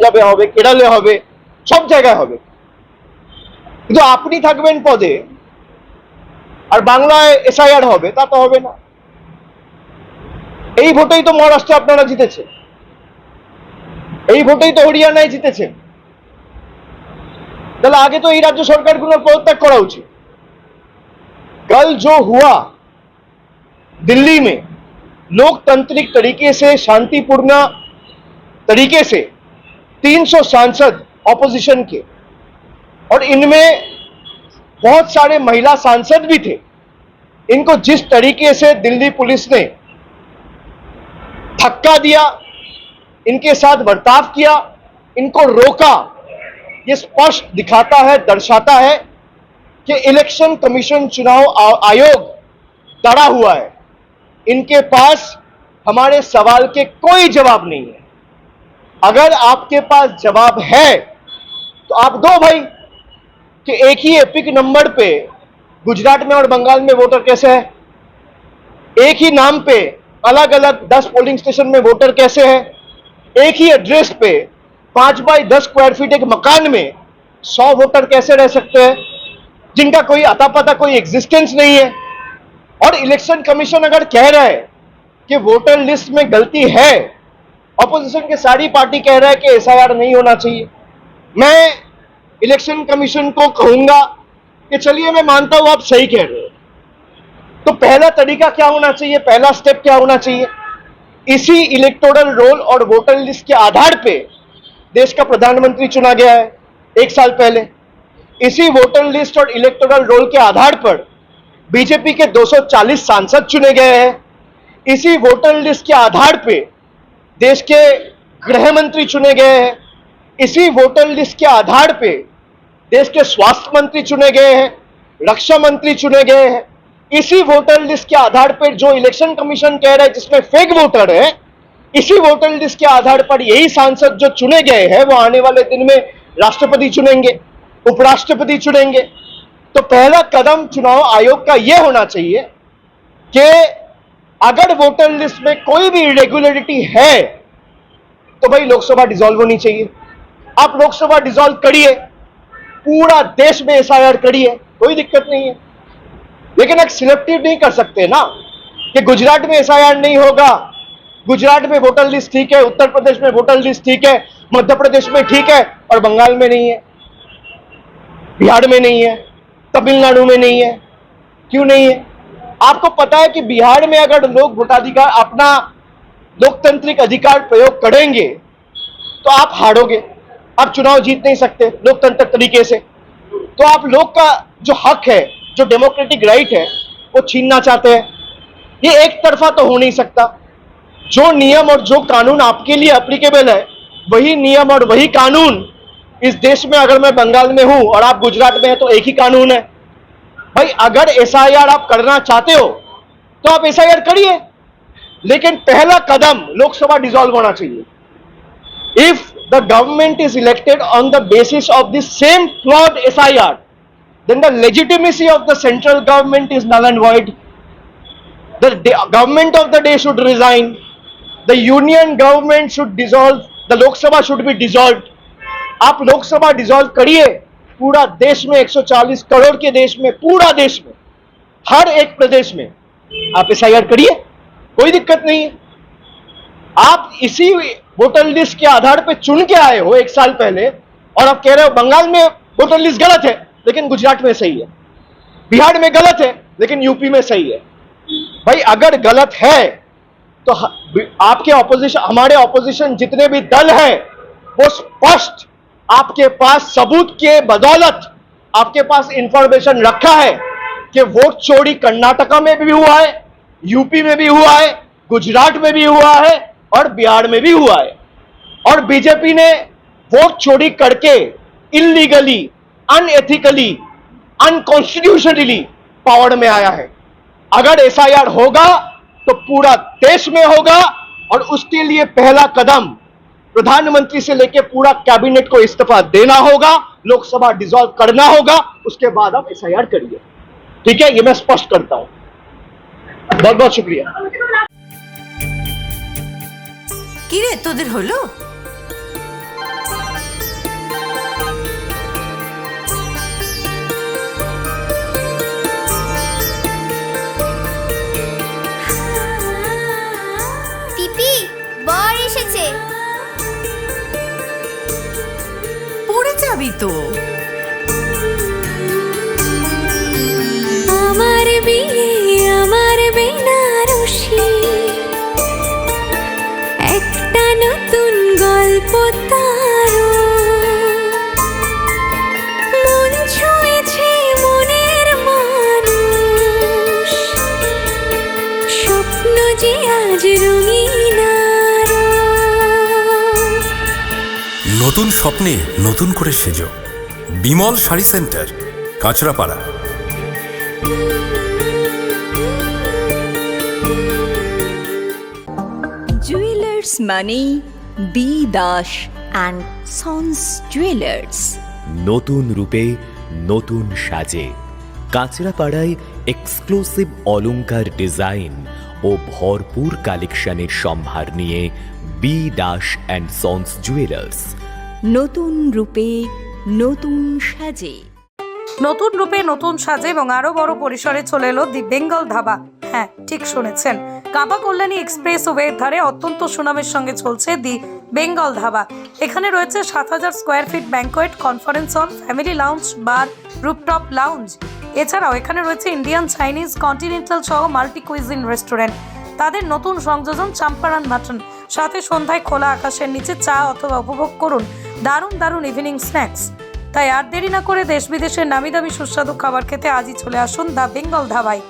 পাঞ্জাবে হবে, কেরালে হবে, সব জায়গায় হবে। কিন্তু আপনি থাকবেন পদে আর বাংলায় এসআইআর হবে, তা তো হবে না। এই ভোটেই তো মহারাষ্ট্রে আপনারা জিতেছে, এই ভোটেই তো হরিয়ানায় জিতেছেন। তাহলে আগে তো এই রাজ্য সরকারগুলোর পদত্যাগ করা উচিত। कल जो हुआ दिल्ली में, लोकतांत्रिक तरीके से, शांतिपूर्ण तरीके से 300 सांसद ऑपोजिशन के, और इनमें बहुत सारे महिला सांसद भी थे, इनको जिस तरीके से दिल्ली पुलिस ने धक्का दिया, इनके साथ बर्ताव किया, इनको रोका, ये स्पष्ट दिखाता है, दर्शाता है कि इलेक्शन कमीशन, चुनाव आयोग डरा हुआ है। इनके पास हमारे सवाल के कोई जवाब नहीं है। अगर आपके पास जवाब है तो आप दो भाई, कि एक ही एपिक नंबर पे गुजरात में और बंगाल में वोटर कैसे है, एक ही नाम पे अलग अलग 10 पोलिंग स्टेशन में वोटर कैसे है, एक ही एड्रेस पे 5 बाई 10 स्क्वायर फीट एक मकान में 100 वोटर कैसे रह सकते हैं, जिनका कोई अता पता, कोई एग्जिस्टेंस नहीं है। और इलेक्शन कमीशन अगर कह रहा है कि वोटर लिस्ट में गलती है, ऑपोजिशन के सारी पार्टी कह रहा है कि एसआईआर नहीं होना चाहिए, मैं इलेक्शन कमीशन को कहूंगा कि चलिए मैं मानता हूं आप सही कह रहे हो, तो पहला तरीका क्या होना चाहिए, पहला स्टेप क्या होना चाहिए? इसी इलेक्टोरल रोल और वोटर लिस्ट के आधार पे देश का प्रधानमंत्री चुना गया है 1 साल पहले। इसी वोटर लिस्ट और इलेक्टोरल रोल के आधार पर बीजेपी के 240 सांसद चुने गए हैं। इसी वोटर लिस्ट के आधार पे देश के गृह मंत्री चुने गए हैं। इसी वोटर लिस्ट के आधार पे देश के स्वास्थ्य मंत्री चुने गए हैं, रक्षा मंत्री चुने गए हैं। इसी वोटर लिस्ट के आधार पर जो इलेक्शन कमीशन कह रहा है जिसमें फेक वोटर है, इसी वोटर लिस्ट के आधार पर यही सांसद जो चुने गए हैं वो आने वाले दिन में राष्ट्रपति चुनेंगे, उपराष्ट्रपति चुनेंगे। तो पहला कदम चुनाव आयोग का यह होना चाहिए कि अगर वोटर लिस्ट में कोई भी इरेगुलरिटी है तो भाई लोकसभा डिसॉल्व होनी चाहिए। आप लोकसभा डिसॉल्व करिए, पूरा देश में एसआईआर करिए, कोई दिक्कत नहीं है। लेकिन एक सिलेक्टिव नहीं कर सकते ना कि गुजरात में एसआईआर नहीं होगा, गुजरात में वोटर लिस्ट ठीक है, उत्तर प्रदेश में वोटर लिस्ट ठीक है, मध्य प्रदेश में ठीक है और बंगाल में नहीं है, बिहार में नहीं है, तमिलनाडु में नहीं है। क्यों नहीं है? आपको पता है कि बिहार में अगर लोग वोटाधिकार, अपना लोकतांत्रिक अधिकार प्रयोग करेंगे तो आप हारोगे, आप चुनाव जीत नहीं सकते लोकतंत्र तरीके से। तो आप लोग का जो हक है, जो डेमोक्रेटिक राइट है, वो छीनना चाहते हैं। ये एक तरफा तो हो नहीं सकता। जो नियम और जो कानून आपके लिए एप्लीकेबल है, वही नियम और वही कानून इस देश में, अगर मैं बंगाल में हूं और आप गुजरात में हैं तो एक ही कानून है। भाई अगर एसआईआर आप करना चाहते हो तो आप एसआईआर करिए, लेकिन पहला कदम लोकसभा डिसॉल्व होना चाहिए। If the government is elected on the basis of the same flawed SIR, then the legitimacy of the central government is null and void. The government of the day should resign. The union government should dissolve. The Lok Sabha should be dissolved. आप Lok Sabha dissolve करिए, पूरा देश में 140 करोड़ के देश में, पूरा देश में, हर एक प्रदेश में आप एसआईआर करिए, कोई दिक्कत नहीं है। आप इसी वोटर लिस्ट के आधार पर चुन के आए हो 1 साल पहले और आप कह रहे हो बंगाल में वोटर लिस्ट गलत है लेकिन गुजरात में सही है, बिहार में गलत है लेकिन यूपी में सही है। भाई अगर गलत है तो आपके ऑपोजिशन, हमारे ऑपोजिशन जितने भी दल हैं, वो स्पष्ट आपके पास सबूत के बदौलत आपके पास इंफॉर्मेशन रखा है कि वोट चोरी कर्नाटका में भी हुआ है, यूपी में भी हुआ है, गुजरात में भी हुआ है और बिहार में भी हुआ है। और बीजेपी ने वोट चोरी करके इलीगली, अनएथिकली, अनकॉन्स्टिट्यूशनली पावर में आया है। अगर एसआईआर होगा तो पूरा देश में होगा और उसके लिए पहला कदम प्रधानमंत्री से लेकर पूरा कैबिनेट को इस्तीफा देना होगा, लोकसभा डिसॉल्व करना होगा, उसके बाद आप एसआईआर करिए। ठीक है, ये मैं स्पष्ट करता हूं। बहुत बहुत शुक्रिया। কিরে তোদের হলো? যাবি তো। আমার বিয়ে আমার বেনারসি, একটা নতুন গল্প তারও, মন ছুঁয়েছে মনের মানুষ, স্বপ্ন যে আজ রঙিন আরো। নতুন স্বপ্নে নতুন করে সেজো, বিমল শাড়ি সেন্টার, কাঁচরাপাড়া। জুয়েলার্স মানেই B Das and sons jewellers. নতুন রূপে নতুন সাজে কাঁচরাপাড়ায় এক্সক্লুসিভ অলংকার ডিজাইন ও ভরপুর কালেকশনের সম্ভার নিয়ে B Das and sons jewellers. নতুন রূপে নতুন সাজে। নতুন রূপে নতুন সাজে এবং আরো বড় পরিসরে চলে এলো দি বেঙ্গল ধাবা। হ্যাঁ, ঠিক শুনেছেন, কাঁপা কল্যাণী এক্সপ্রেস ওয়ের ধারে অত্যন্ত সুনামের সঙ্গে চলছে দি বেঙ্গল ধাবা। এখানে রয়েছে 7000 square feet banquet, conference hall, family lounge, bar, rooftop lounge. এছাড়াও এখানে রয়েছে ইন্ডিয়ান, চাইনিজ, কন্টিনেন্টাল সহ মাল্টি কুইজিন রেস্টুরেন্ট। তাদের নতুন সংযোজন চাম্পারান মাটন, সাথে সন্ধ্যায় খোলা আকাশের নিচে চা অথবা উপভোগ করুন দারুণ দারুণ ইভিনিং স্ন্যাক্স। তাই আর দেরি না করে দেশ বিদেশের নামি দামি সুস্বাদু খাবার খেতে আজই চলে আসুন দ্য বেঙ্গল ধাবায়।